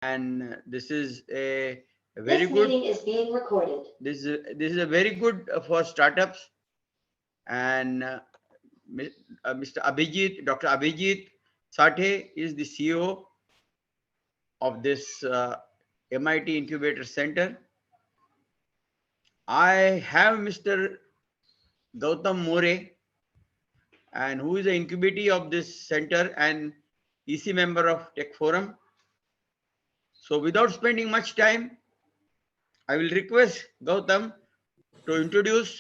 and this is a very good. This meeting is being recorded. This is a very good for startups, and Mr. Abhijit, Dr. Abhijit Sathe is the CEO of this MIT Incubator Center. I have Mr. Gautam More, and who is the incubatee of this center and EC member of Tech Forum. So without spending much time, I will request Gautam to introduce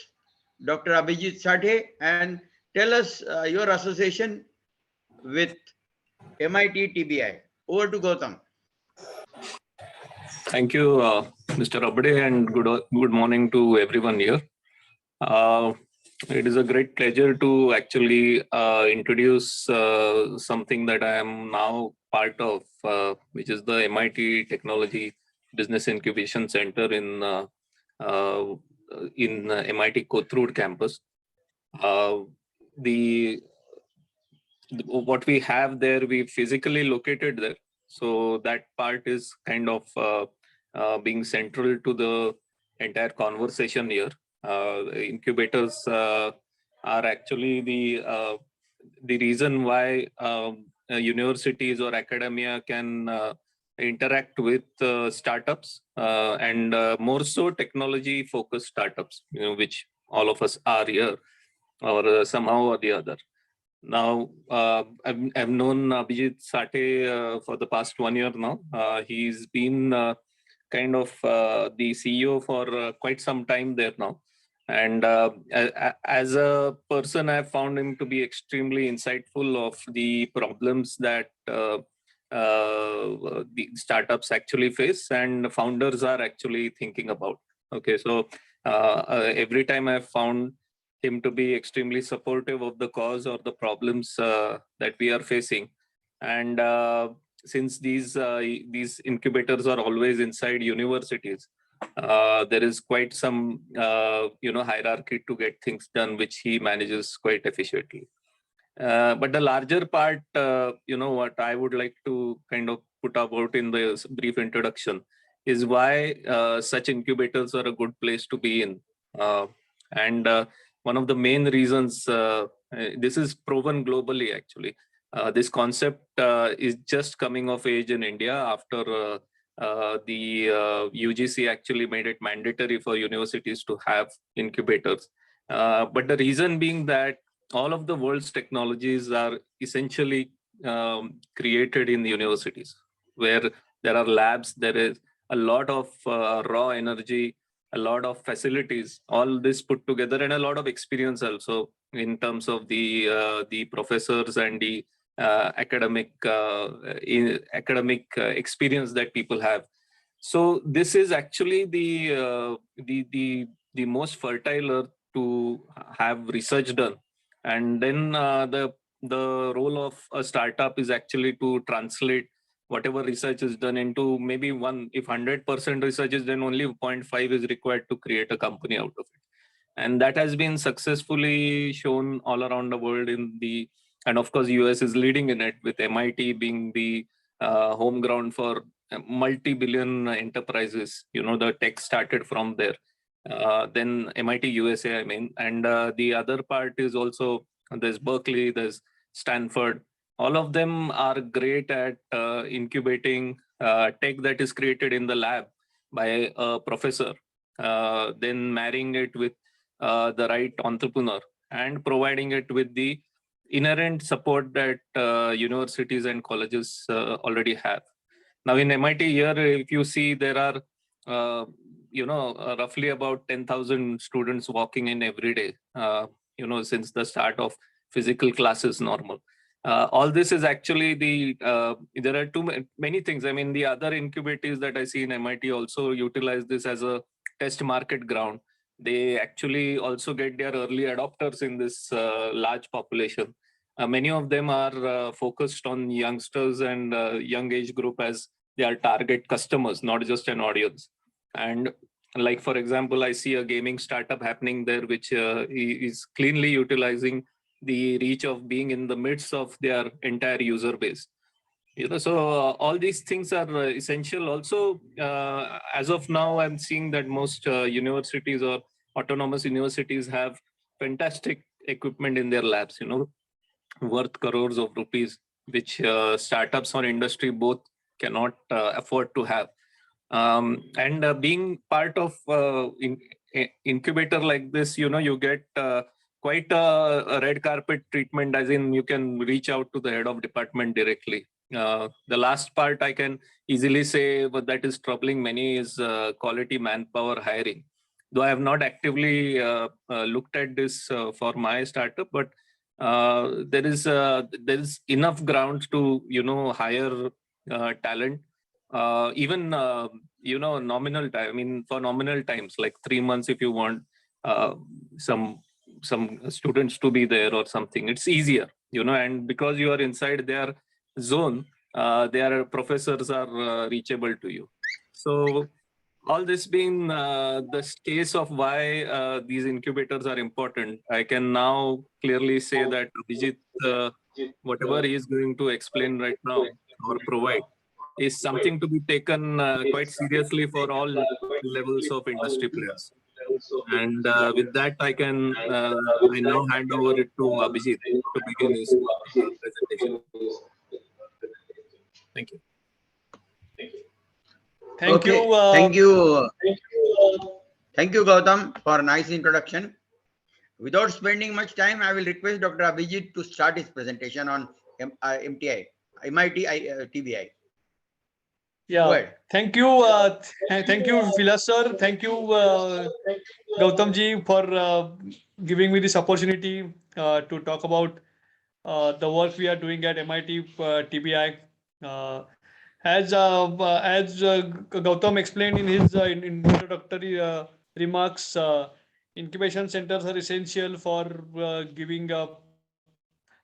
Dr. Abhijit Sathe and tell us your association with MIT TBI. Over to Gautam. Thank you, Mr. Abde, and good morning to everyone here. It is a great pleasure to actually introduce something that I am now part of, which is the MIT Technology Business Incubation Center in MIT Kothurud campus. What we have there, we physically located there. So that part is kind of being central to the entire conversation here. Incubators are actually the reason why universities or academia can interact with startups and more so technology-focused startups, which all of us are here, or somehow or the other. Now, I've known Abhijit Sathe for the past 1 year now. He's been kind of the CEO for quite some time there now. And as a person, I've found him to be extremely insightful of the problems that the startups actually face and founders are actually thinking about. Okay, so every time I've found him to be extremely supportive of the cause or the problems that we are facing. And since these incubators are always inside universities, there is quite some hierarchy to get things done, which he manages quite efficiently. But the larger part, what I would like to kind of put about in the brief introduction is why such incubators are a good place to be in. One of the main reasons, this is proven globally actually. This concept is just coming of age in India after the UGC actually made it mandatory for universities to have incubators. But the reason being that all of the world's technologies are essentially created in the universities, where there are labs, there is a lot of raw energy, a lot of facilities, all this put together, and a lot of experience also in terms of the professors and the academic experience that people have. So this is actually the most fertile earth to have research done, and then the role of a startup is actually to translate whatever research is done into maybe if 100% research is done, only 0.5 is required to create a company out of it. And that has been successfully shown all around the world and of course, US is leading in it, with MIT being the home ground for multi-billion enterprises. The tech started from there. Then MIT USA, I mean, and the other part is also, there's Berkeley, there's Stanford. All of them are great at incubating tech that is created in the lab by a professor, then marrying it with the right entrepreneur and providing it with the inherent support that universities and colleges already have. Now in MIT here, if you see, there are roughly about 10,000 students walking in every day, since the start of physical classes normal. All this is actually there are many things. I mean, the other incubators that I see in MIT also utilize this as a test market ground. They actually also get their early adopters in this large population. Many of them are focused on youngsters and young age group as their target customers, not just an audience. And like, for example, I see a gaming startup happening there, which is cleanly utilizing the reach of being in the midst of their entire user base. So all these things are essential. Also, as of now, I'm seeing that most universities or autonomous universities have fantastic equipment in their labs, worth crores of rupees, which startups or industry both cannot afford to have. And being part of incubator like this, you get quite a red carpet treatment, as in you can reach out to the head of department directly. The last part I can easily say, but that is troubling many, is quality manpower hiring. Though I have not actively looked at this for my startup, but there is enough grounds to hire talent, even nominal time. I mean, for nominal times, like 3 months, if you want uh, some students to be there or something, it's easier, and because you are inside their zone, their professors are reachable to you. So all this being the case of why these incubators are important, I can now clearly say that Abhijit, whatever he is going to explain right now or provide, is something to be taken quite seriously for all levels of industry players. And with that, I now hand over it to Abhijit to begin his presentation. Thank you. Thank Okay, you. thank you, Gautam, for a nice introduction. Without spending much time, I will request Dr. Abhijit to start his presentation on MTI, MIT TBI. Go Yeah, ahead. thank you. Thank you, Vilas sir. Thank you, Gautam ji, for giving me this opportunity to talk about the work we are doing at MIT TBI. Uh, as Gautam explained in his in introductory remarks, incubation centers are essential for giving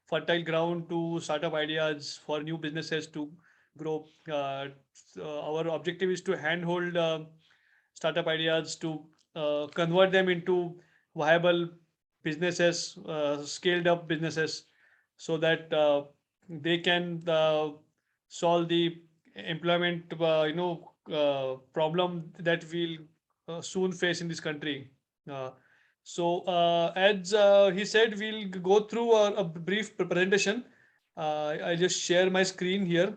fertile ground to startup ideas for new businesses to grow. Our objective is to handhold startup ideas to convert them into viable businesses, scaled up businesses, so that they can solve the employment problem that we'll soon face in this country. Uh, as he said, we'll go through a brief presentation. I just share my screen here.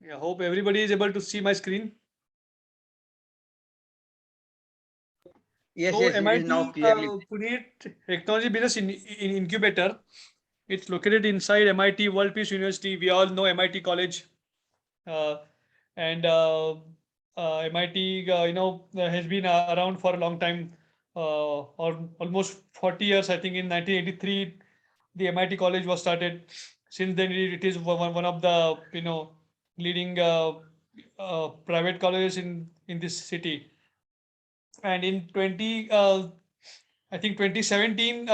I hope everybody is able to see my screen. Yes, So yes, it is now MIT clearly. Pune Technology Business Incubator. It's located inside MIT World Peace University. We all know MIT College, uh, and MIT, has been around for a long time, or almost 40 years. I think in 1983, the MIT College was started. Since then, it is one of the leading private colleges in this city. And in 2017,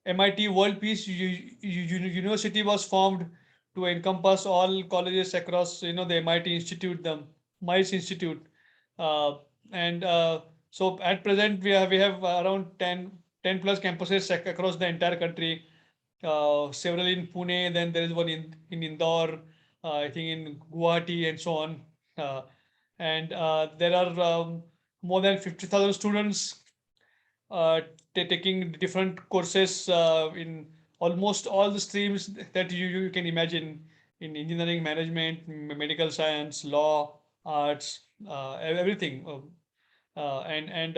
MIT World Peace University was formed to encompass all colleges across, the MIT Institute, the MICE Institute. Uh, and so at present, we have around 10 plus campuses across the entire country. Several in Pune, then there is one in Indore, I think in Guwahati, and so on. Uh, and there are more than 50,000 students taking different courses in almost all the streams that you can imagine, in engineering, management, medical science, law, arts, everything. And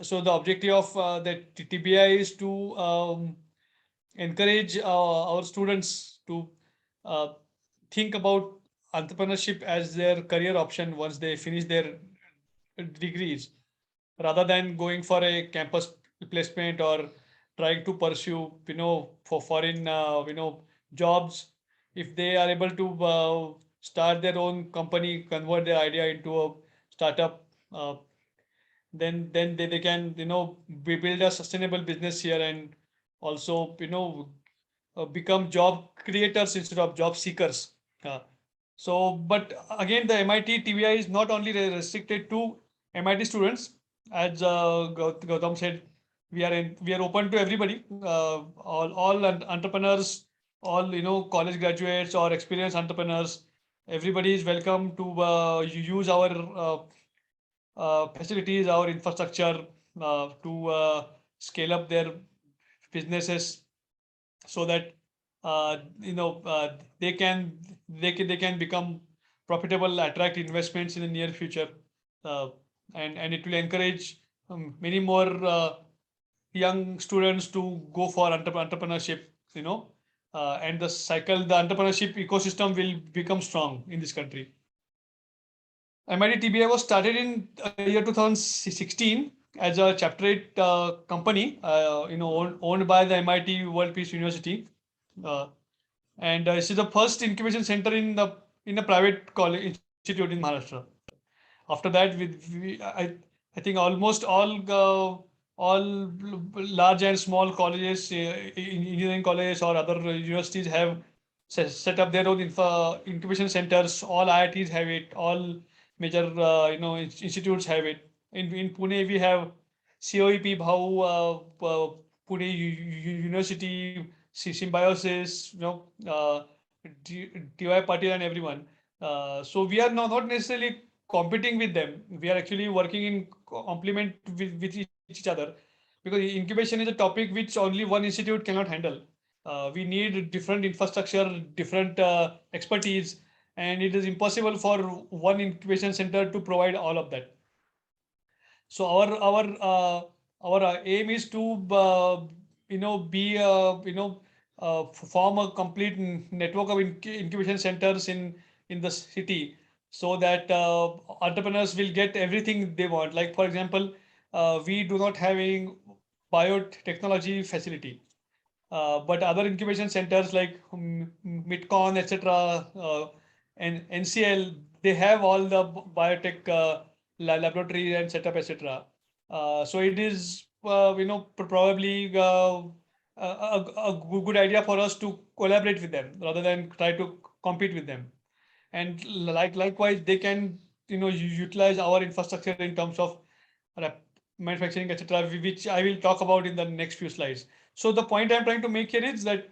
so the objective of the TBI is to encourage our students to uh, think about entrepreneurship as their career option once they finish their degrees, rather than going for a campus placement or trying to pursue for foreign jobs. If they are able to start their own company, convert their idea into a startup, then they can build a sustainable business here, and also become job creators instead of job seekers. So, but again, the MIT TBI is not only restricted to MIT students, as Gautam said, we are open to everybody, all entrepreneurs, all college graduates or experienced entrepreneurs. Everybody is welcome to use our facilities, our infrastructure to scale up their businesses so that they can become profitable, attract investments in the near future, uh, and it will encourage many more young students to go for entrepreneurship. And the entrepreneurship ecosystem will become strong in this country. MIT TBI was started in year 2016 as a Chapter 8 company, owned by the MIT World Peace University. Uh, and this is the first incubation center in a private college institute in Maharashtra. After that, I think almost all large and small colleges, engineering colleges or other universities have set up their own incubation centers. All IITs have it. All major institutes have it. In Pune, we have COEP Bhau, Pune University, Symbiosis, DY Patil and everyone. So we are not necessarily competing with them. We are actually working in complement with each other, because incubation is a topic which only one institute cannot handle. We need different infrastructure, different expertise, and it is impossible for one incubation center to provide all of that. So our aim is to be form a complete network of incubation centers in the city, so that entrepreneurs will get everything they want. Like for example, we do not have any biotechnology facility, but other incubation centers like Midcon, etc., and NCL, they have all the biotech laboratories and setup, etc. So it is, probably a good idea for us to collaborate with them rather than try to compete with them. And likewise, they can utilize our infrastructure in terms of rep- manufacturing, etc., which I will talk about in the next few slides. So the point I'm trying to make here is that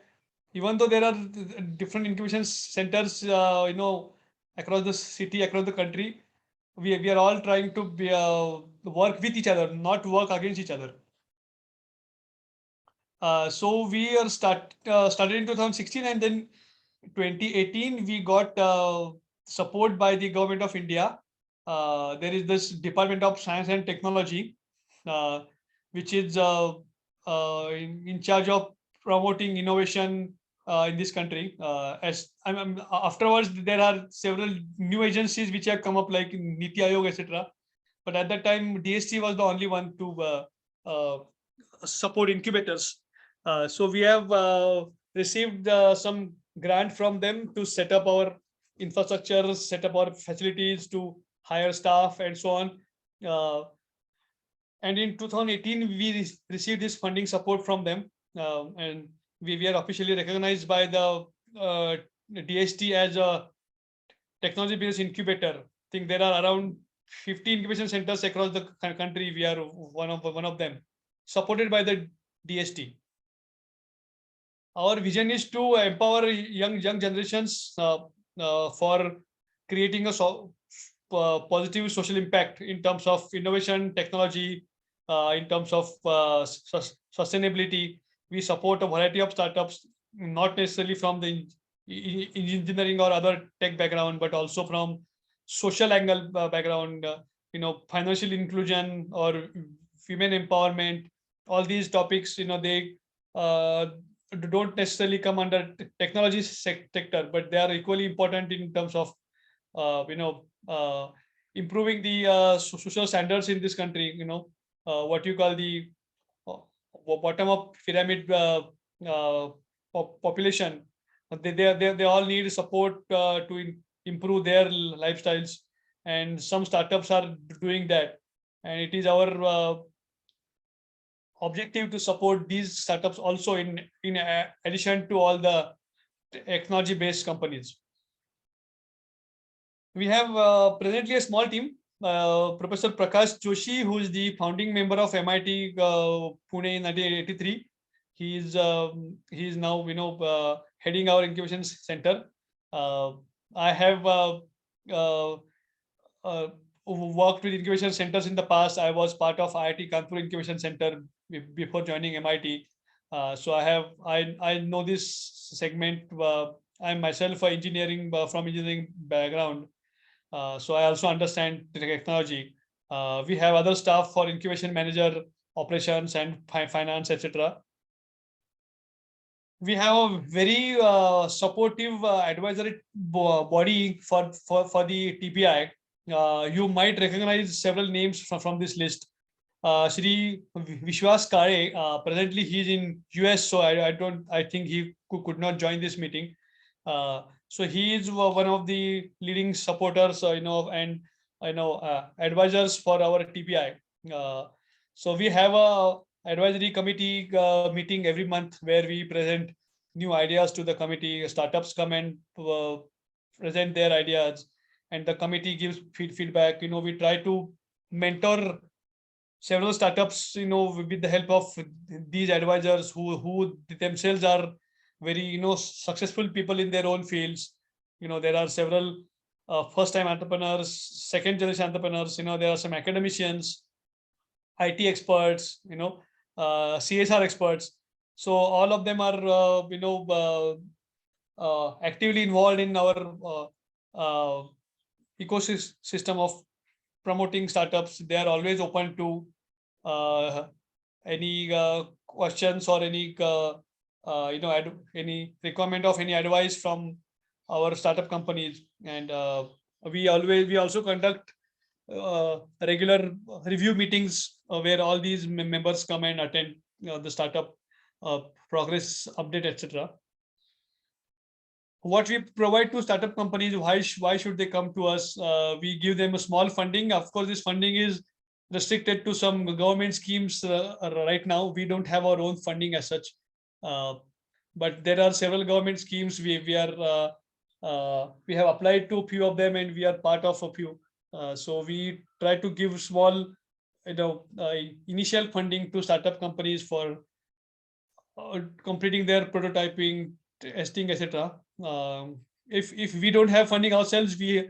even though there are different incubation centers, across the city, across the country, we are all trying to work with each other, not work against each other. So we are started in 2016, and then 2018 we got support by the Government of India. There is this Department of Science and Technology, uh, which is in charge of promoting innovation in this country. As afterwards, there are several new agencies which have come up, like Niti Aayog, etc. But at that time, DST was the only one to uh, support incubators. So we have received some grant from them to set up our infrastructure, set up our facilities, to hire staff, and so on. And in 2018, we received this funding support from them, and we are officially recognized by the DST as a technology business incubator. I think there are around 50 incubation centers across the country. We are one of them, supported by the DST. Our vision is to empower young generations for creating a positive social impact in terms of innovation, technology, in terms of sustainability. We support a variety of startups, not necessarily from the engineering or other tech background, but also from social angle background, financial inclusion or women empowerment. All these topics, they uh, don't necessarily come under technology sector, but they are equally important in terms of improving the social standards in this country. What you call the uh, bottom up pyramid uh, population. They all need support to improve their lifestyles, and some startups are doing that. And it is our objective to support these startups also, in addition to all the technology based companies. We have presently a small team. Professor Prakash Joshi, who is the founding member of MIT Pune in 1983. He is now heading our incubation center. I have worked with incubation centers in the past. I was part of IIT Kanpur Incubation Center before joining MIT. So I know this segment. I'm myself from engineering background. So I also understand the technology. We have other staff for incubation manager, operations and finance, etc. We have a very supportive advisory body for the TBI. You might recognize several names from this list. Shri Vishwas Kare, presently he's in US, so I think he could not join this meeting. So he is one of the leading supporters, and advisors for our TBI. So we have a advisory committee meeting every month where we present new ideas to the committee. Startups come and present their ideas, and the committee gives feedback. We try to mentor several startups, with the help of these advisors who themselves are very, successful people in their own fields. There are several first-time entrepreneurs, second-generation entrepreneurs. There are some academicians, IT experts, CSR experts. So all of them are, actively involved in our ecosystem of promoting startups. They are always open to any questions or any any requirement of any advice from our startup companies. And we also conduct regular review meetings where all these members come and attend the startup progress update, etc. What we provide to startup companies, why should they come to us? We give them a small funding. Of course, this funding is restricted to some government schemes. Right now, we don't have our own funding as such, but there are several government schemes. We have applied to a few of them, and we are part of a few. So we try to give small, initial funding to startup companies for completing their prototyping, testing, etc. If we don't have funding ourselves, we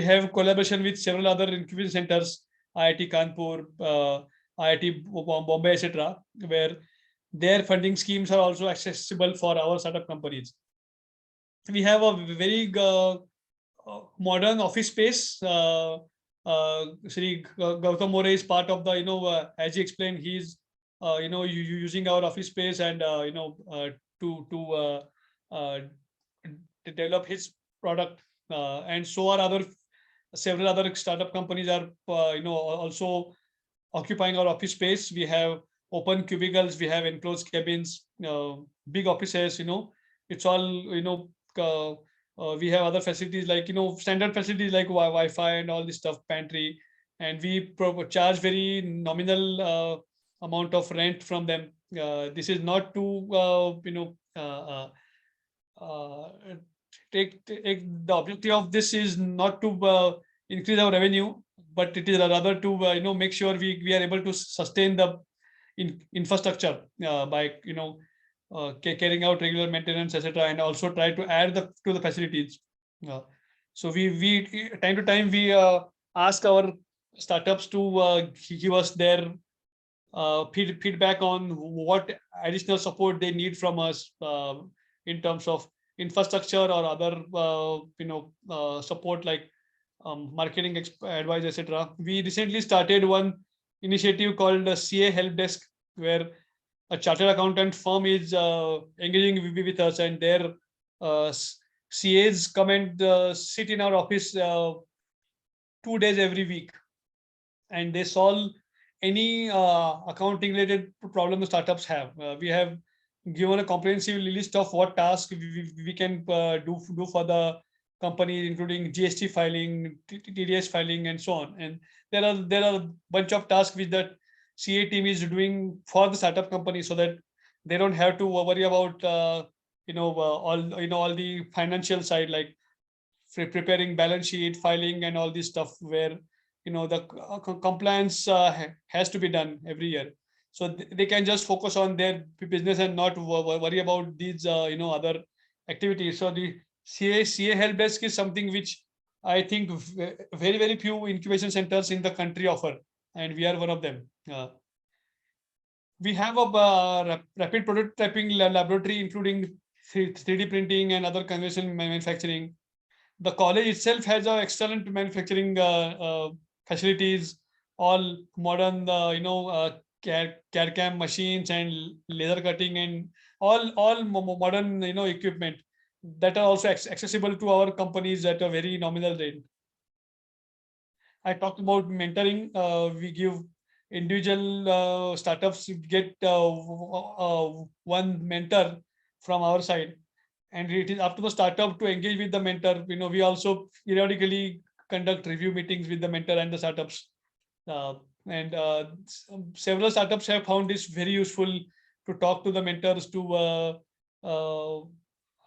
have collaboration with several other incubation centers, IIT Kanpur, IIT Bombay, etc., where their funding schemes are also accessible for our startup companies. We have a very modern office space. Shri Gautam More is part of the, as he explained, he's using our office space and to develop his product, and so are several other startup companies are also occupying our office space. We have open cubicles, we have enclosed cabins, big offices. It's all we have other facilities like standard facilities like Wi-Fi and all this stuff, pantry, and we charge very nominal amount of rent from them. This is not to take the objective of this is not to increase our revenue, but it is rather to make sure we are able to sustain the infrastructure by carrying out regular maintenance, etc., and also try to add to the facilities. So we time to time we ask our startups to give us their feedback on what additional support they need from us in terms of infrastructure or other support like marketing advice, etc. We recently started one initiative called CA Help Desk, where a chartered accountant firm is engaging with us, and their CAs come and sit in our office 2 days every week, and they solve any accounting related problem the startups have. We have given a comprehensive list of what tasks we can do for the company, including GST filing, TDS filing, and so on. And there are a bunch of tasks which that CA team is doing for the startup company, so that they don't have to worry about all the financial side like preparing balance sheet, filing, and all this stuff where the compliance has to be done every year. So they can just focus on their business and not worry about these other activities. So the CA help desk is something which I think very few incubation centers in the country offer, and we are one of them. We have a rapid prototyping laboratory, including 3D printing and other conventional manufacturing. The college itself has excellent manufacturing facilities, all modern, CAD/CAM machines and laser cutting and all modern, equipment that are also accessible to our companies at a very nominal rate. I talked about mentoring. We give individual startups get one mentor from our side, and it is up to the startup to engage with the mentor. We also periodically conduct review meetings with the mentor and the startups. And several startups have found this very useful to talk to the mentors to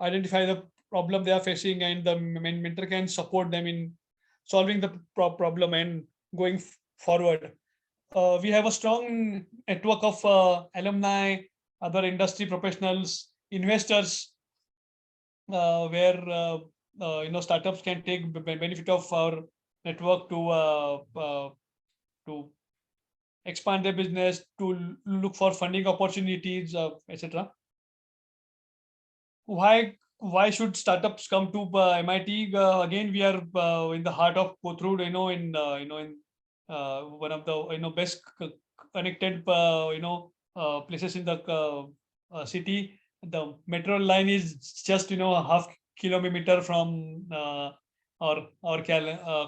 identify the problem they are facing, and the mentor can support them in solving the problem and going forward. We have a strong network of alumni, other industry professionals, investors, where startups can take benefit of our network to expand their business, to look for funding opportunities, etc. Why should startups come to MIT? Again, we are in the heart of Kothurud, in one of the best connected places in the city. The metro line is just a half kilometer from our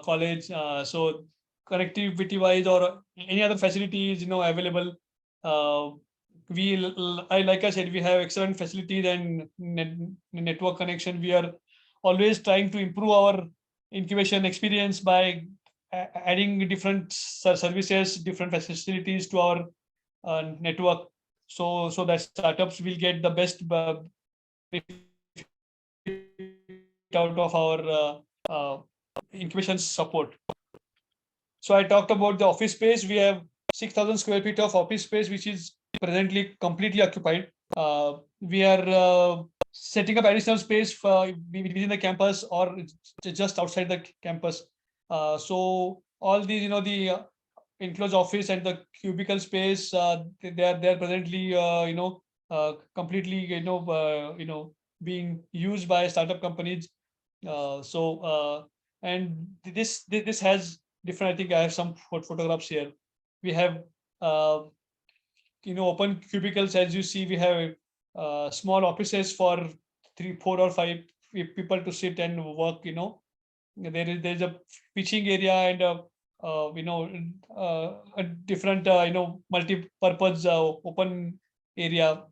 college. So connectivity wise or any other facilities available. Like I said, we have excellent facilities and network connection. We are always trying to improve our incubation experience by adding different services, different facilities to our network, so that startups will get the best out of our incubation support. So I talked about the office space. We have 6,000 square feet of office space, which is presently completely occupied. We are setting up additional space within the campus or just outside the campus. So all these, the enclosed office and the cubicle space, they are presently, completely, being used by startup companies. And this has different. I think I have some photographs here. We have open cubicles. As you see, we have small offices for 3, 4, or 5 people to sit and work. There's a pitching area and a different multi-purpose open area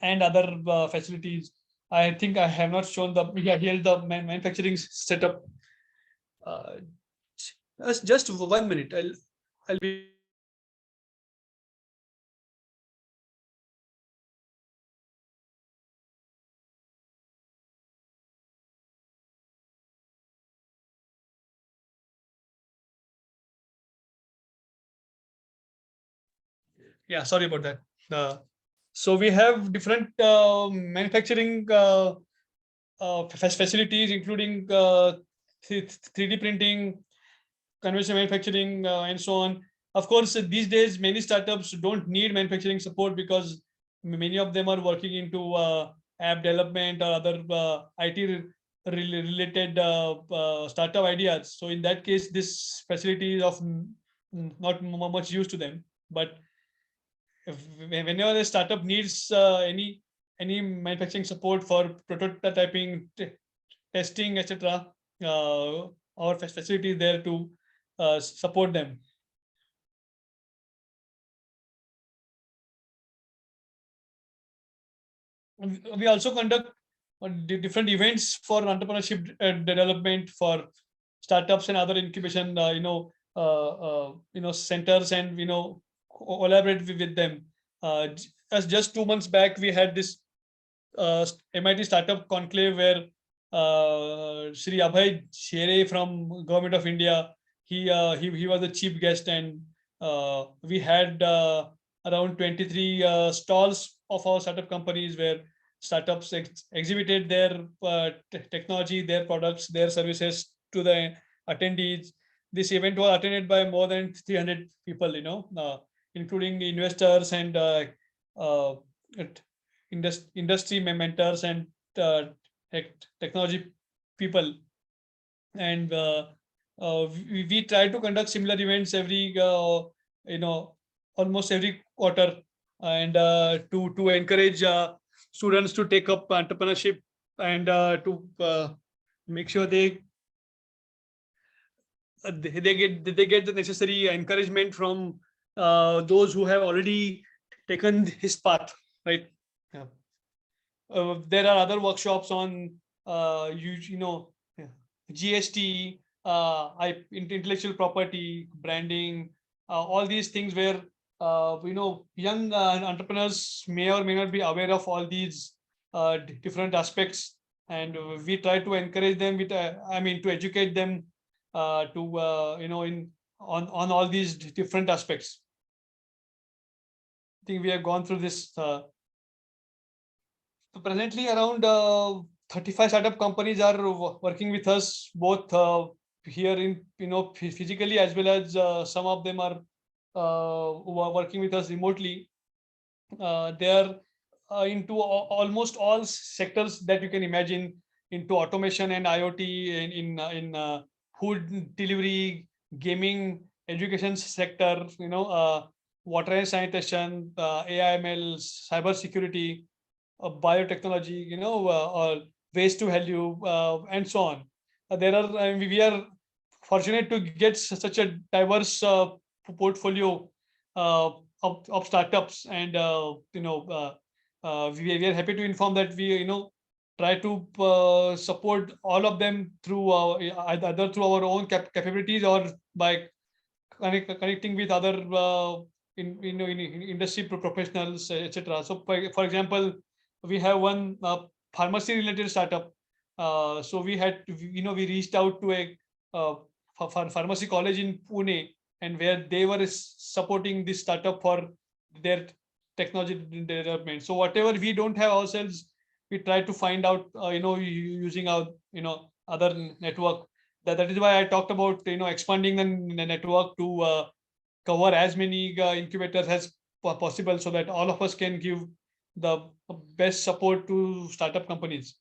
and other facilities. I think I have not shown here's the manufacturing setup. Just 1 minute. I'll be. Yeah, sorry about that. So we have different manufacturing facilities, including 3D printing, conventional manufacturing, and so on. Of course, these days, many startups don't need manufacturing support because many of them are working into app development or other IT related startup ideas. So in that case, this facility is of not much use to them. But whenever the startup needs any manufacturing support for prototyping, testing, etc., our facility is there to support them. We also conduct different events for entrepreneurship development for startups and other incubation, centers, and collaborate with them. As just 2 months back, we had this MIT Startup Conclave where Shri Abhay Shere from Government of India. He was the chief guest, and we had around 23 stalls of our startup companies where startups exhibited their technology, their products, their services to the attendees. This event was attended by more than 300 people, including investors and industry mentors and technology people. And we try to conduct similar events every, almost every quarter, and to encourage students to take up entrepreneurship, and to make sure they get the necessary encouragement from those who have already taken his path, right? Yeah. There are other workshops on GST, intellectual property, branding, all these things where young entrepreneurs may or may not be aware of all these different aspects, and we try to encourage them with to educate them in on all these different aspects. I think we have gone through this. So presently, around 35 startup companies are working with us, both here in physically, as well as some of them are working with us remotely. They are into almost all sectors that you can imagine, into automation and IoT, in food delivery, gaming, education sector, water and sanitation, AI, ML, cyber security, biotechnology, waste to value, and so on. We are fortunate to get such a diverse portfolio of startups, and we are happy to inform that we try to support all of them through either through our own capabilities, or by connecting with other in industry professionals, etc. So for example, we have one pharmacy related startup. So we reached out to a pharmacy college in Pune, and where they were supporting this startup for their technology development. So whatever we don't have ourselves, we try to find out using our other network. That is why I talked about expanding the network to cover as many incubators as possible, so that all of us can give the best support to startup companies.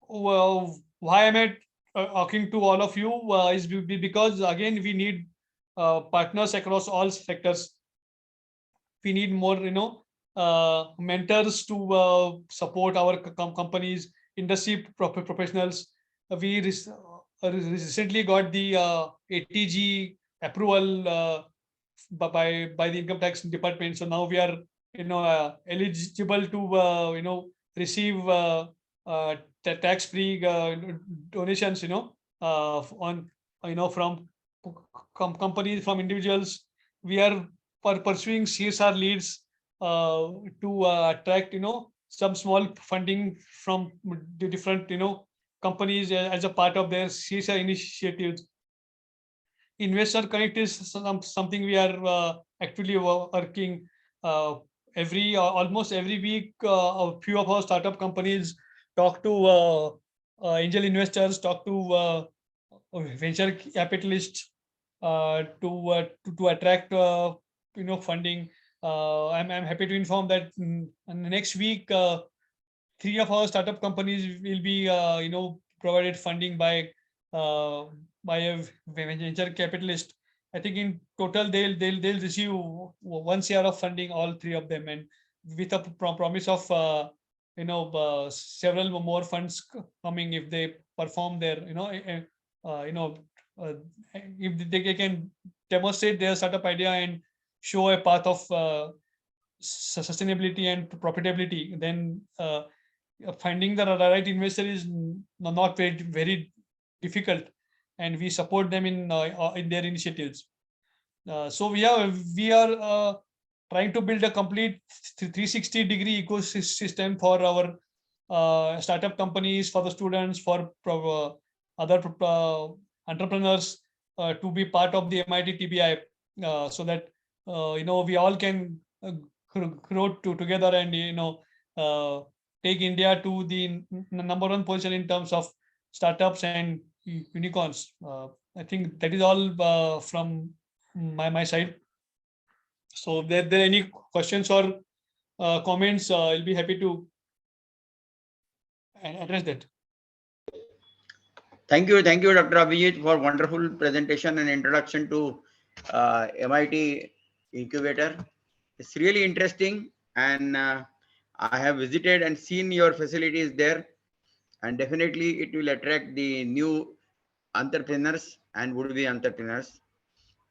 Well, why am I talking to all of you is because, again, we need partners across all sectors. We need more mentors to support our companies, industry professionals. We recently got the ATG approval by the income tax department, so now we are eligible to receive tax-free donations on from companies, from individuals. We are pursuing CSR leads to attract some small funding from the different companies as a part of their CSR initiatives. Investor Connect is something we are actively working almost every week. A few of our startup companies talk to angel investors, talk to venture capitalists to attract funding. I'm happy to inform that next week 3 of our startup companies will be provided funding by a venture capitalist. I think in total they'll receive 1 crore of funding, all 3 of them, and with a promise of several more funds coming if they perform their if they can demonstrate their startup idea and show a path of sustainability and profitability. Then finding the right investor is not very difficult, and we support them in their initiatives. So we are trying to build a complete 360-degree ecosystem for our startup companies, for the students, for other entrepreneurs to be part of the MIT TBI, so that we all can grow together and take India to the number one position in terms of startups and unicorns. I think that is all from my side. So if there are any questions or comments, I'll be happy to address that. Thank you, Dr. Abhijit, for wonderful presentation and introduction to MIT Incubator. It's really interesting, and I have visited and seen your facilities there, and definitely it will attract the new entrepreneurs and would-be entrepreneurs.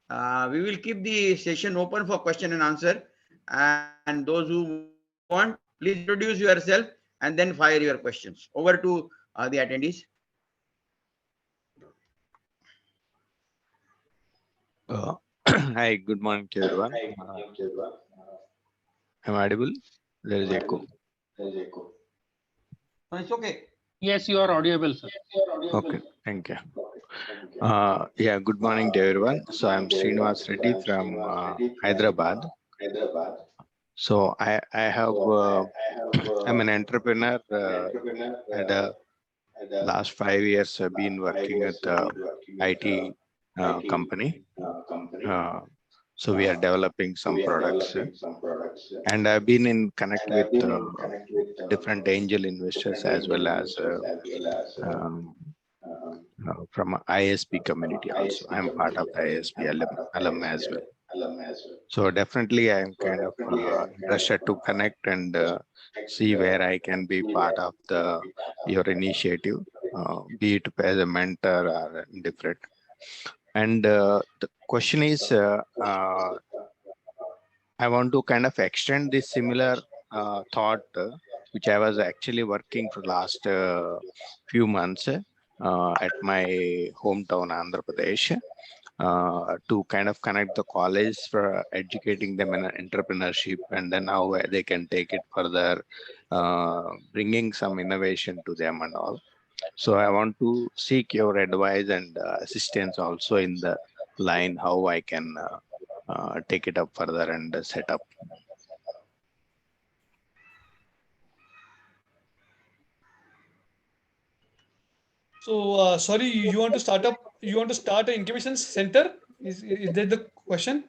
We will keep the session open for question and answer, and those who want, please introduce yourself and then fire your questions. Over to the attendees. Hi, good morning to everyone. Am I audible? There is echo. No, it's okay. Yes, you are audible, sir. Okay, thank you. Yeah, good morning to everyone. So I'm Srinivas Reddy from Hyderabad. So I'm an entrepreneur. Last 5 years I've been working at IT company. So we are developing some products, and I've been in connect with different angel investors as well as from ISP community also. I'm part of the ISP alum as well. So definitely I'm kind of interested to connect and see where I can be part of your initiative, be it as a mentor or different. And the question is, I want to kind of extend this similar thought, which I was actually working for last few months at my hometown, Andhra Pradesh, to kind of connect the college for educating them in entrepreneurship, and then how they can take it further, bringing some innovation to them and all. So I want to seek your advice and assistance also in the line how I can take it up further and set up. So sorry, you want to start an incubation center? Is that the question?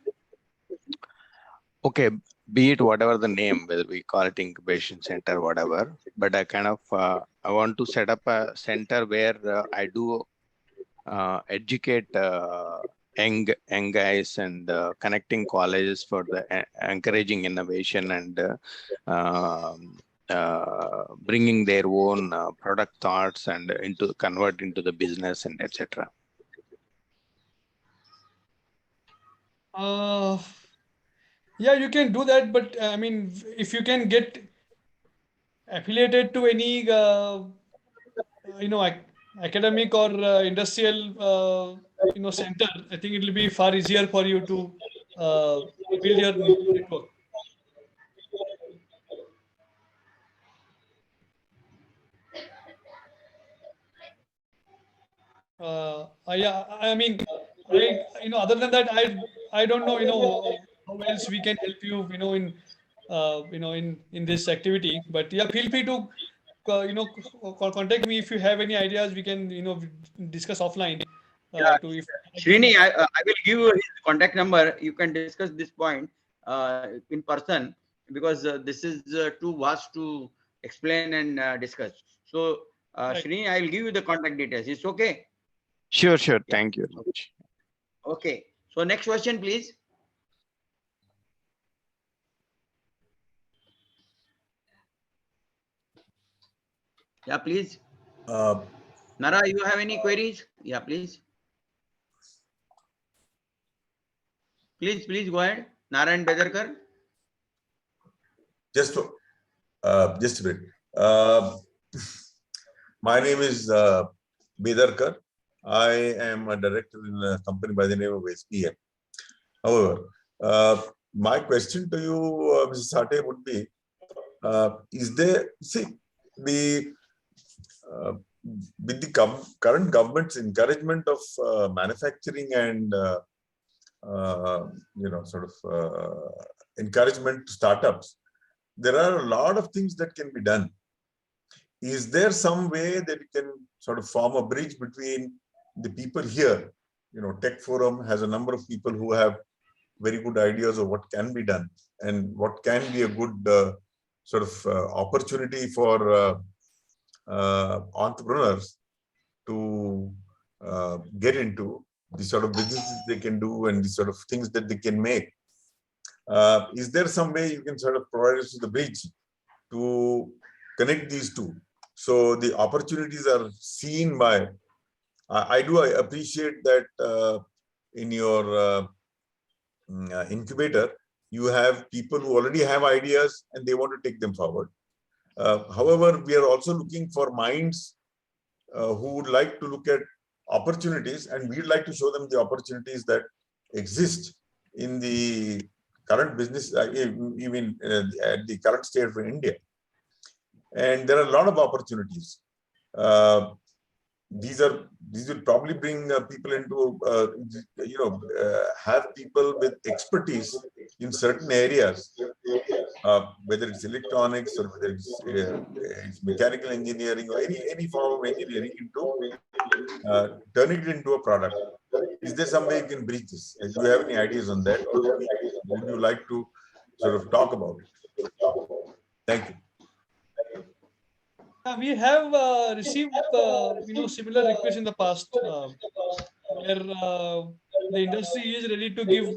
Okay, be it whatever the name, whether we call it incubation center, whatever, but I kind of I want to set up a center where I do educate young guys and connecting colleges for the encouraging innovation and bringing their own product thoughts and convert into the business and etc. Yeah, you can do that, but I mean, if you can get affiliated to any academic or industrial center, I think it will be far easier for you to build your network. Yeah, I mean, other than that, I don't know, how else we can help you, in this activity. But yeah, feel free to, contact me if you have any ideas. We can, discuss offline. Yeah. To if Srini, I will give you his contact number. You can discuss this point in person, because this is too vast to explain and discuss. So, Right. Srini, I will give you the contact details. It's okay? Sure. Yeah. Thank you very much. Okay. So, next question, please. Yeah, please. Nara, you have any queries? Yeah, please. Please go ahead. Narayan Bedarkar. Just a bit. My name is Bedarkar. I am a director in a company by the name of SPM. However, my question to you, Mr. Sathe, would be, the uh, with the current government's encouragement of manufacturing and sort of encouragement to startups, there are a lot of things that can be done. Is there some way that you can sort of form a bridge between the people here? Tech Forum has a number of people who have very good ideas of what can be done and what can be a good sort of opportunity for entrepreneurs to get into the sort of businesses they can do and the sort of things that they can make. Is there some way you can sort of provide us with the bridge to connect these two? So the opportunities are seen by, I do appreciate that in your incubator, you have people who already have ideas and they want to take them forward. However, we are also looking for minds who would like to look at opportunities, and we'd like to show them the opportunities that exist in the current business, even at the current state of India. And there are a lot of opportunities. These will probably bring people into, have people with expertise in certain areas, whether it's electronics or whether it's mechanical engineering or any form of engineering, into turning it into a product. Is there some way you can bridge this? Do you have any ideas on that, or would you like to sort of talk about it? Thank you. We have received similar requests in the past, where the industry is ready to give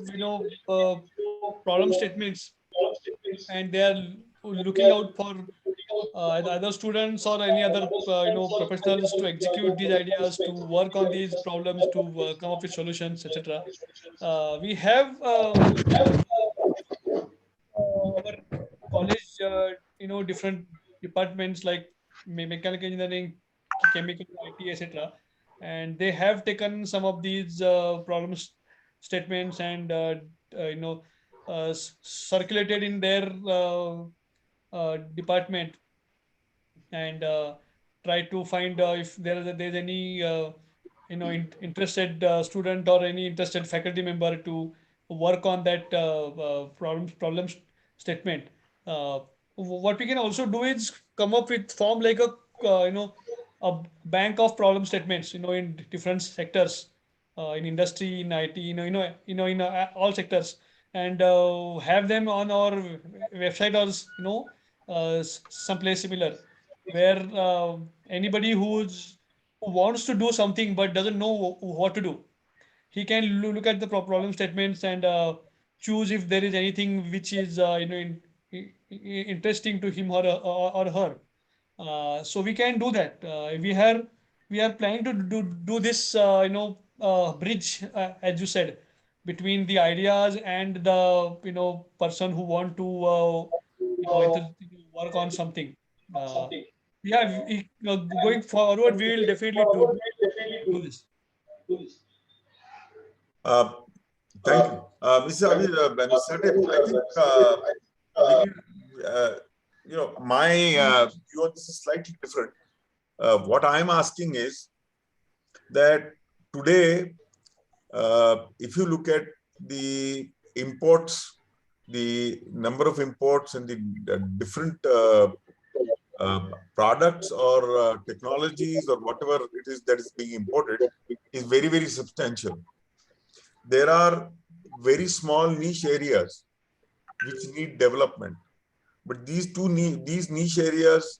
problem statements, and they are looking out for either students or any other professionals to execute these ideas, to work on these problems, to come up with solutions, etc. We have our college, different departments like mechanical engineering, chemical, IT, etc. And they have taken some of these problems statements and circulated in their department, and try to find if there's any interested student or any interested faculty member to work on that problem statement. What we can also do is come up with form like a a bank of problem statements, in different sectors, in industry, in IT, in all sectors, and have them on our website, or someplace similar, where anybody who wants to do something but doesn't know what to do, he can look at the problem statements and choose if there is anything which is interesting to him or her. So we can do that. We are planning to do this bridge, as you said, between the ideas and the person who want to work on something. Yeah, going forward, we will definitely do this. Thank you. Mr. Sathe, I think we need, my view on this is slightly different. What I'm asking is that today, if you look at the imports, the number of imports and the different products or technologies or whatever it is that is being imported is very, very substantial. There are very small niche areas which need development, but these niche areas,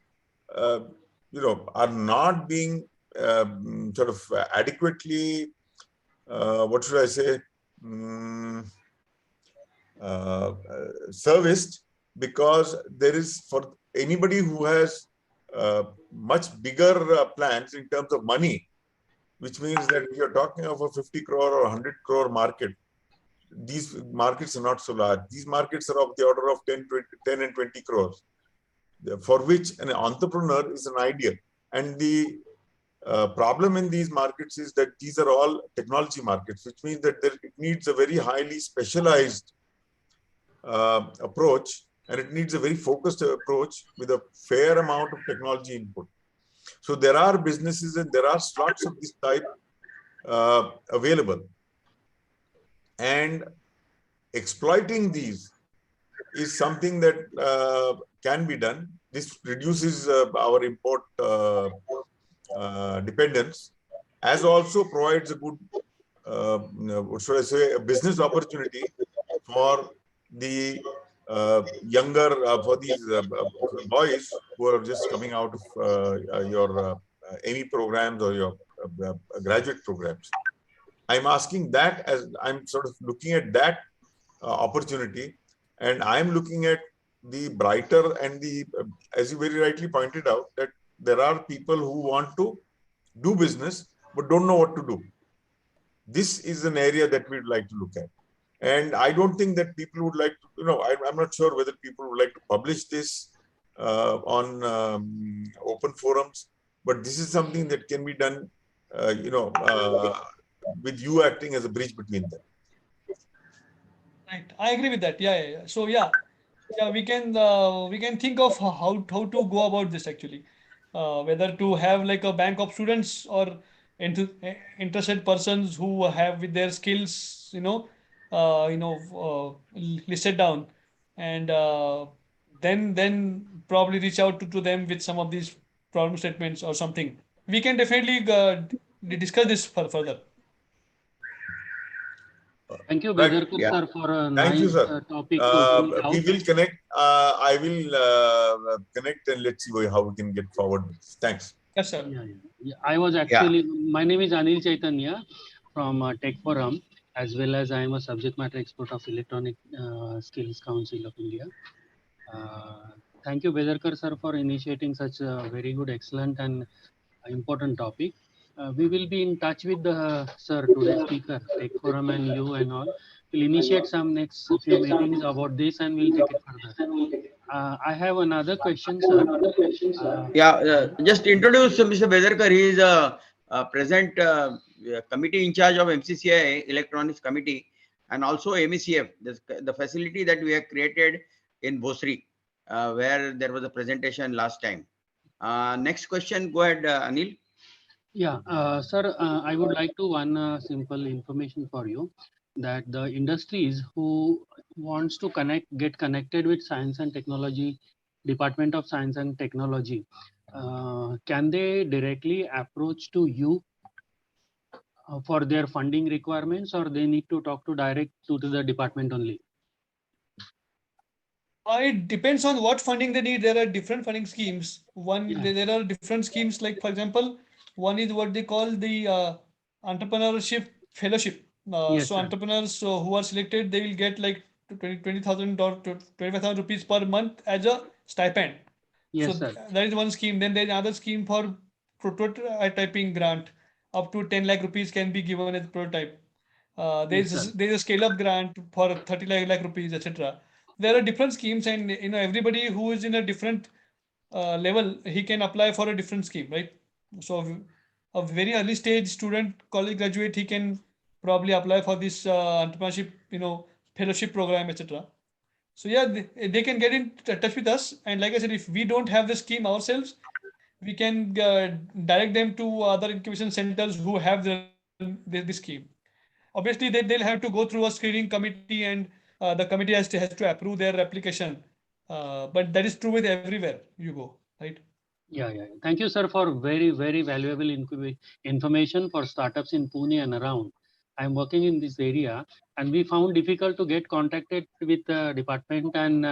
are not being sort of adequately, what should I say, serviced, because there is, for anybody who has much bigger plans in terms of money, which means that if you're talking of a 50 crore or 100 crore market, these markets are not so large. These markets are of the order of 10 and 20 crores, for which an entrepreneur is an idea. And the problem in these markets is that these are all technology markets, which means that it needs a very highly specialized approach and it needs a very focused approach with a fair amount of technology input. So there are businesses and there are slots of this type available, and exploiting these is something that can be done. This reduces our import dependence, as also provides a good, what should I say, a business opportunity for the younger, for these boys who are just coming out of your ME programs or your graduate programs. I'm asking that, as I'm sort of looking at that opportunity, and I'm looking at the brighter and the, as you very rightly pointed out, that there are people who want to do business but don't know what to do. This is an area that we'd like to look at. And I don't think that people would like to, I'm not sure whether people would like to publish this on open forums, but this is something that can be done, with you acting as a bridge between them. Right, I agree with that. Yeah. So we can think of how to go about this actually, whether to have like a bank of students or interested persons who have with their skills, listed down, and then probably reach out to them with some of these problem statements or something. We can definitely discuss this further. Thank you, Right. Bederkar Yeah. sir, for a Thank you, nice sir. topic to bring We out. will connect. I will connect and let's see how we can get forward. Thanks. Yes, sir. Yeah. I was actually, my name is Anil Chaitanya from Tech Forum, as well as I am a subject matter expert of Electronic Skills Council of India. Thank you, Bederkar sir, for initiating such a very good, excellent and important topic. We will be in touch with the sir, today's speaker, Tech Forum and you and all. We'll initiate some next few meetings about this and we'll take it further. I have another question, sir. Just introduce Mr. Bederkar. He is a present committee in charge of MCCI Electronics Committee and also MECF, the facility that we have created in Bhosri, where there was a presentation last time. Next question, go ahead, Anil. Yeah, sir, I would like to one simple information for you that the industries who wants to get connected with science and technology, Department of Science and Technology, can they directly approach to you for their funding requirements, or they need to talk to direct to the department only? It depends on what funding they need. There are different funding schemes. There are different schemes. Like for example, one is what they call the entrepreneurship fellowship. Yes, So sir. entrepreneurs who are selected, they will get like 20,000 or 25,000 rupees per month as a stipend. Yes, So sir. that is one scheme. Then there is another scheme for prototyping grant. Up to 10 lakh rupees can be given as prototype. Yes, sir. There is a scale up grant for 30 lakh rupees, etc. There are different schemes, and everybody who is in a different level, he can apply for a different scheme, right? So a very early stage student, college graduate, he can probably apply for this entrepreneurship, fellowship program, etc. So yeah, they can get in touch with us, and like I said, if we don't have the scheme ourselves, we can direct them to other incubation centers who have this scheme. Obviously, they'll have to go through a screening committee, and the committee has to approve their application. But that is true with everywhere you go, right? Yeah. Thank you, sir, for very, very valuable information for startups in Pune and around. I'm working in this area, and we found difficult to get contacted with the department, and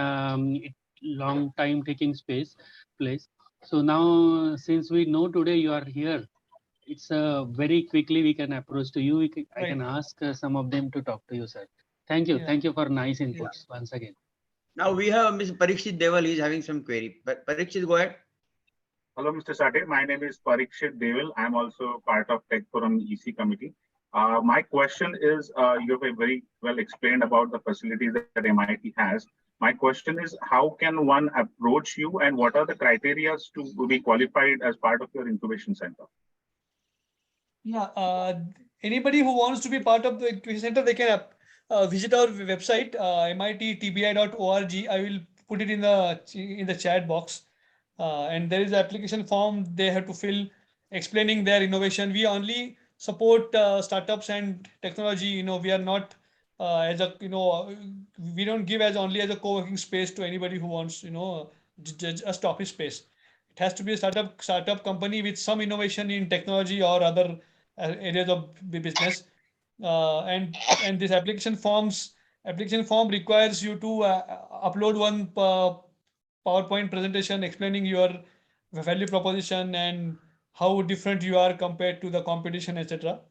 long time taking place. So now, since we know today you are here, it's very quickly we can approach to you. I can ask some of them to talk to you, sir. Thank you. Yeah. Thank you for nice inputs once again. Now we have Mr. Parikshit Deval. He's having some query. But Parikshit, go ahead. Hello, Mr. Sathe. My name is Parikshit Deval. I'm also part of Tech Forum EC committee. My question is, you have very well explained about the facilities that MIT has. My question is, how can one approach you, and what are the criteria to be qualified as part of your incubation center? Yeah, anybody who wants to be part of the incubation center, they can visit our website, mittTBI.org. I will put it in the chat box. And there is an application form they have to fill explaining their innovation. We only support startups and technology. We are not as a we don't give as only as a co-working space to anybody who wants just office space. It has to be a startup company with some innovation in technology or other areas of business. And this application form requires you to upload one PowerPoint presentation explaining your value proposition and how different you are compared to the competition, etc.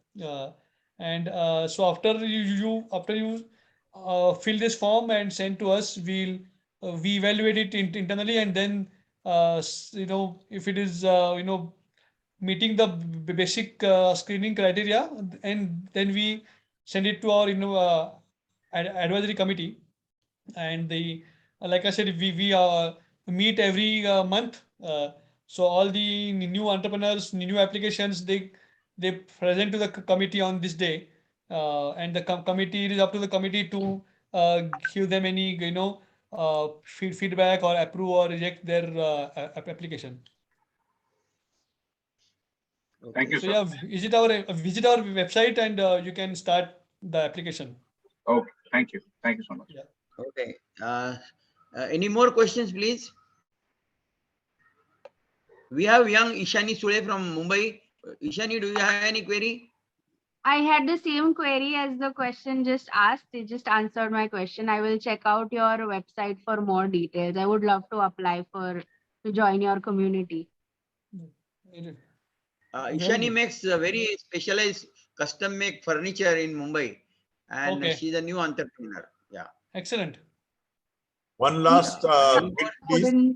And so after you fill this form and send to us, we evaluate it internally, and then if it is meeting the basic screening criteria, and then we send it to our advisory committee. And like I said, we meet every month. So all the new entrepreneurs, new applications, they present to the committee on this day, and the committee, it is up to the committee to give them any feedback or approve or reject their application. Thank you, So sir. yeah, visit our website, and you can start the application. Okay, thank you so much. Yeah. Okay. Any more questions, please? We have young Ishani Sule from Mumbai. Ishani, do you have any query? I had the same query as the question just asked. They just answered my question. I will check out your website for more details. I would love to apply to join your community. Ishani makes very specialized custom make furniture in Mumbai, and Okay. she's a new entrepreneur. Yeah. Excellent. One last bit, please.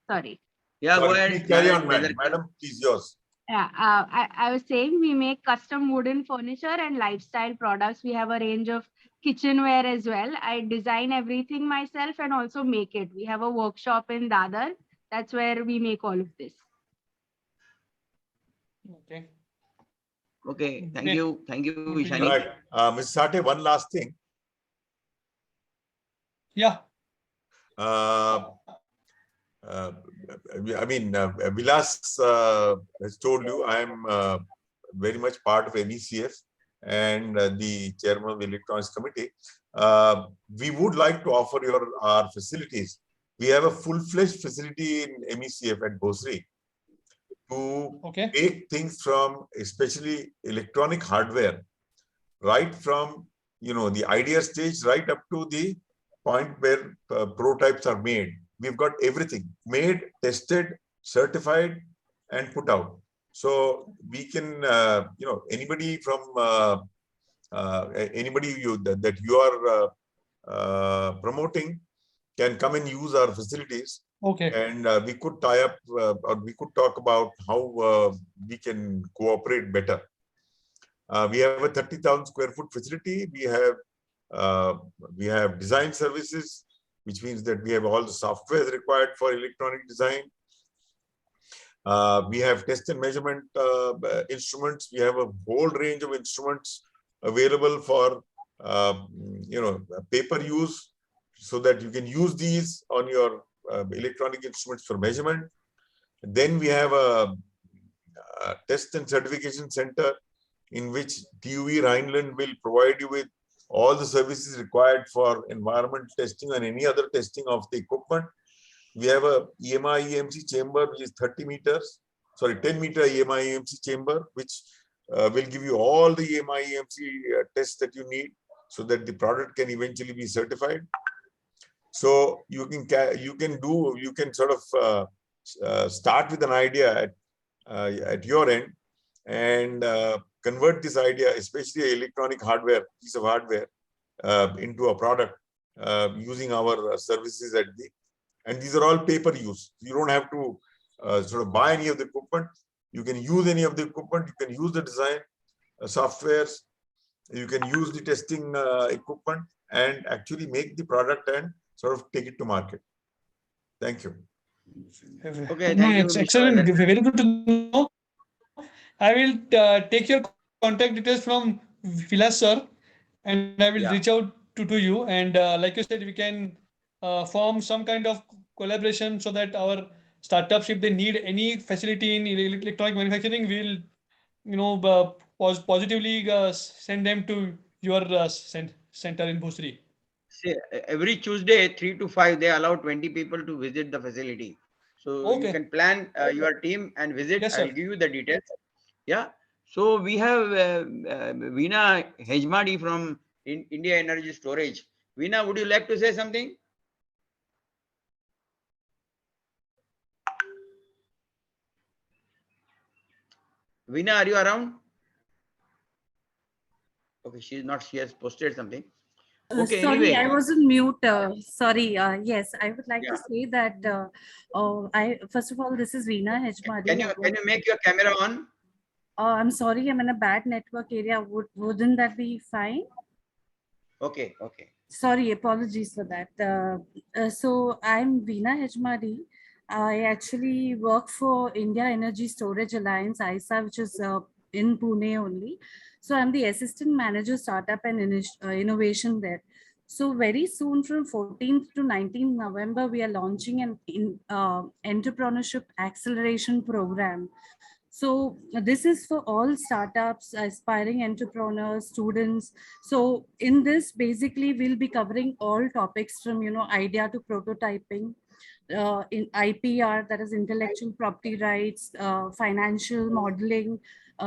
Sorry. Yeah, Sorry, go ahead. please carry on, madam. Please, yours. Yeah, I was saying we make custom wooden furniture and lifestyle products. We have a range of kitchenware as well. I design everything myself and also make it. We have a workshop in Dadar. That's where we make all of this. Okay. Okay. Thank Great. you. Thank you, Ishani. Right. Ms. Sathe, one last thing. Yeah. I mean, Vilas has told you I am very much part of MECF and the chairman of the Electronics Committee. We would like to offer our facilities. We have a full-fledged facility in MECF at Bhosri to make things from especially electronic hardware, right from the idea stage right up to the point where prototypes are made. We've got everything made, tested, certified, and put out. So we can, anybody from anybody that you are promoting can come and use our facilities. Okay. And we could tie up, or we could talk about how we can cooperate better. We have a 30,000 square foot facility. We have design services, which means that we have all the software required for electronic design. We have test and measurement instruments. We have a whole range of instruments available for paper use, so that you can use these on your electronic instruments for measurement. Then we have a test and certification center in which TUV Rhineland will provide you with all the services required for environmental testing and any other testing of the equipment. We have a EMI-EMC chamber, which is 10 meter EMI-EMC chamber, which will give you all the EMI-EMC tests that you need so that the product can eventually be certified. So you can sort of start with an idea at your end and convert this idea, especially electronic hardware, piece of hardware, into a product using our services and these are all pay-per use. You don't have to sort of buy any of the equipment. You can use any of the equipment. You can use the design softwares. You can use the testing equipment and actually make the product and sort of take it to market. Thank you. Okay, No, thank you. it's excellent. Very good to know. I will take your contact details from Vilas sir, and I will reach out to you. And like you said, we can form some kind of collaboration so that our startups, if they need any facility in electronic manufacturing, will positively send them to your center in Bhusri. Say, every Tuesday, 3 to 5, they allow 20 people to visit the facility. So you Okay. can plan your team and visit. Yes, I'll sir. give you the details. Yeah. So we have Veena Hejmadi from India Energy Storage. Veena, would you like to say something? Veena, are you around? Okay, she's not. She has posted something. Okay, Sorry, I anyway. was on mute. Sorry. Yes, I would like to Yeah. say that I first of all, this is Veena Hejmadi. Can you make your camera on? I'm sorry, I'm in a bad network area. Wouldn't that be fine? Okay, okay. Sorry, apologies for that. So I'm Veena Hejmadi. I actually work for India Energy Storage Alliance, ISA, which is in Pune only. So I'm the assistant manager, startup and innovation there. So very soon, from 14th to 19th November, we are launching an entrepreneurship acceleration program. So this is for all startups, aspiring entrepreneurs, students. So in this, basically, we'll be covering all topics from, idea to prototyping, in IPR, that is intellectual property rights, financial modeling,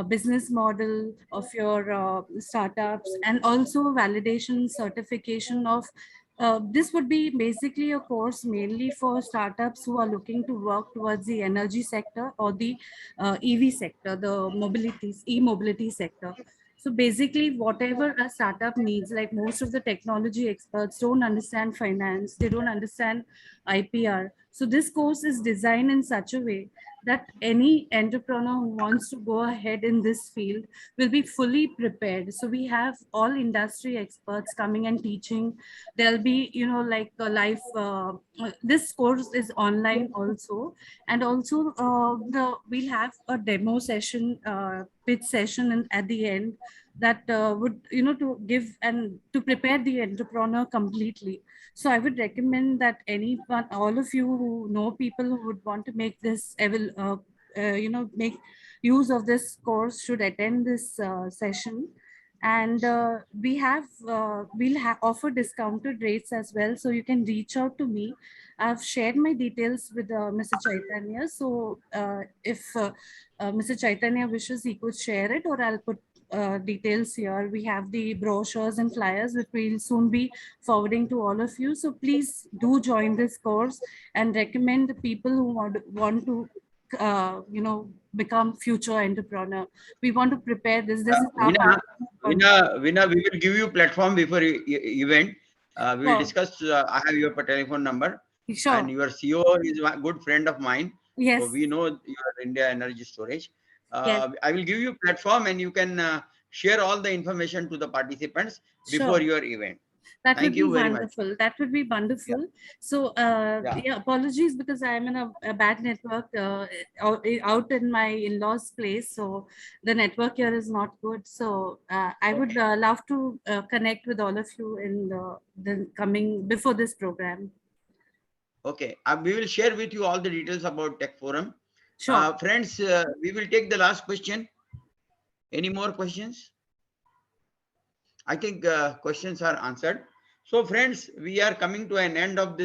business model of your startups, and also validation certification of this would be basically a course mainly for startups who are looking to work towards the energy sector or the EV sector, the e-mobility sector. So basically, whatever a startup needs, like most of the technology experts don't understand finance, they don't understand IPR. So this course is designed in such a way that any entrepreneur who wants to go ahead in this field will be fully prepared. So we have all industry experts coming and teaching. There'll be, like a live, this course is online also. And also we'll have a demo session, pitch session at the end that would, to give and to prepare the entrepreneur completely. So I would recommend that anyone, all of you who know people who would want to make this, make use of this course should attend this session. And we'll offer discounted rates as well. So you can reach out to me. I've shared my details with Mr. Chaitanya. So if Mr. Chaitanya wishes, he could share it, or I'll put details here. We have the brochures and flyers which we'll soon be forwarding to all of you. So please do join this course and recommend the people who want to become future entrepreneur. We want to prepare this. This is our Veena, we will give you platform before event. We will discuss. I have your telephone number. Sure. And your CEO is a good friend of mine. Yes. So we know your India Energy Storage. Yes. I will give you platform and you can share all the information to the participants before Sure. your event. That Thank would be you very wonderful. much. That would be wonderful. Yeah. So, apologies because I'm in a bad network out in my in-laws' place. So the network here is not good. So I would love to connect with all of you in the coming before this program. Okay, we will share with you all the details about Tech Forum. Sure. Friends, we will take the last question. Any more questions? I think questions are answered. So friends, we are coming to an end of this